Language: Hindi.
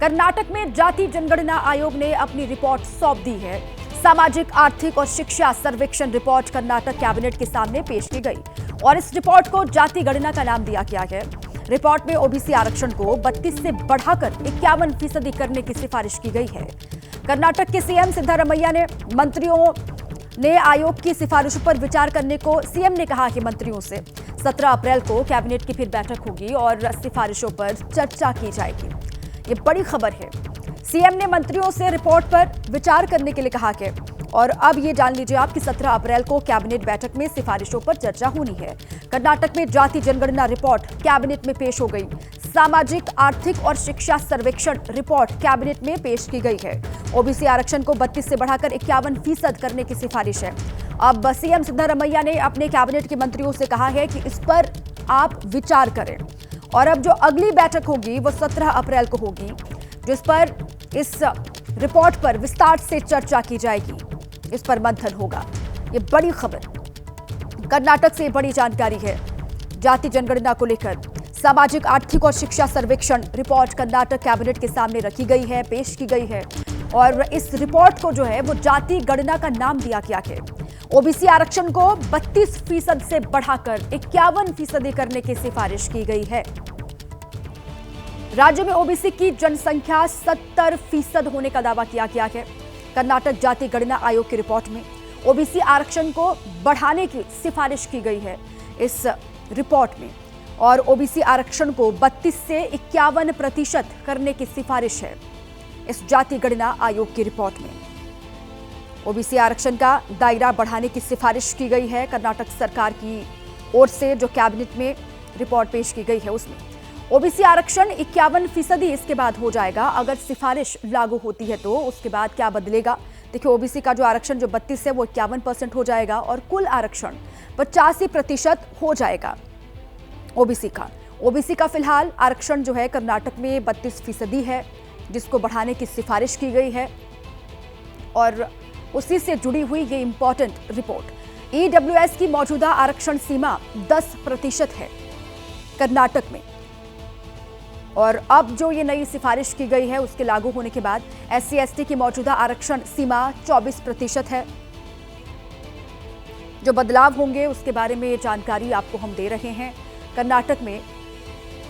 कर्नाटक में जाति जनगणना आयोग ने अपनी रिपोर्ट सौंप दी है। सामाजिक, आर्थिक और शिक्षा सर्वेक्षण रिपोर्ट कर्नाटक कैबिनेट के सामने पेश की गई और इस रिपोर्ट को जाति गणना का नाम दिया गया है। रिपोर्ट में ओबीसी आरक्षण को 32 से बढ़ाकर 51% करने की सिफारिश की गई है। कर्नाटक के सीएम सिद्धारमैया ने मंत्रियों ने आयोग की सिफारिशों पर विचार करने को सीएम ने कहा कि मंत्रियों से 17 अप्रैल को कैबिनेट की फिर बैठक होगी और सिफारिशों पर चर्चा की जाएगी। ये बड़ी खबर है। सीएम ने मंत्रियों से रिपोर्ट पर विचार करने के लिए कहा है और अब ये जान लीजिए आप कि 17 अप्रैल को कैबिनेट बैठक में सिफारिशों पर चर्चा होनी है। कर्नाटक में जाति जनगणना रिपोर्ट कैबिनेट में पेश हो गई। सामाजिक, आर्थिक और शिक्षा सर्वेक्षण रिपोर्ट कैबिनेट में पेश की गई है। ओबीसी आरक्षण को 32 से बढ़ाकर 51% करने की सिफारिश है। अब सीएम सिद्धारमैया ने अपने कैबिनेट के मंत्रियों से कहा है कि इस पर आप विचार करें और अब जो अगली बैठक होगी वो 17 अप्रैल को होगी, जिस पर इस रिपोर्ट पर विस्तार से चर्चा की जाएगी, इस पर मंथन होगा। ये बड़ी खबर कर्नाटक से बड़ी जानकारी है। जाति जनगणना को लेकर सामाजिक, आर्थिक और शिक्षा सर्वेक्षण रिपोर्ट कर्नाटक कैबिनेट के सामने रखी गई है, पेश की गई है और इस रिपोर्ट को जो है वो जाति गणना का नाम दिया गया है। ओबीसी आरक्षण को 32% से बढ़ाकर 51% करने की सिफारिश की गई है। राज्य में ओबीसी की जनसंख्या 70% होने का दावा किया गया है। कर्नाटक जाति गणना आयोग की रिपोर्ट में ओबीसी आरक्षण को बढ़ाने की सिफारिश की गई है इस रिपोर्ट में और ओबीसी आरक्षण को 32 से 51% करने की सिफारिश है इस जाति गणना आयोग की रिपोर्ट में। ओबीसी आरक्षण का दायरा बढ़ाने की सिफारिश की गई है कर्नाटक सरकार की ओर से। जो कैबिनेट में रिपोर्ट पेश की गई है उसमें ओबीसी आरक्षण 51% इसके बाद हो जाएगा। अगर सिफारिश लागू होती है तो उसके बाद क्या बदलेगा? देखिए, ओबीसी का जो आरक्षण जो 32 है वो 51% हो जाएगा और कुल आरक्षण 85% हो जाएगा ओबीसी का फिलहाल आरक्षण जो है कर्नाटक में 32% है, जिसको बढ़ाने की सिफारिश की गई है और उसी से जुड़ी हुई ये इंपॉर्टेंट रिपोर्ट। ईडब्ल्यूएस की मौजूदा आरक्षण सीमा 10% है कर्नाटक में और अब जो ये नई सिफारिश की गई है उसके लागू होने के बाद SC/ST की मौजूदा आरक्षण सीमा 24% है। जो बदलाव होंगे उसके बारे में जानकारी आपको हम दे रहे हैं। कर्नाटक में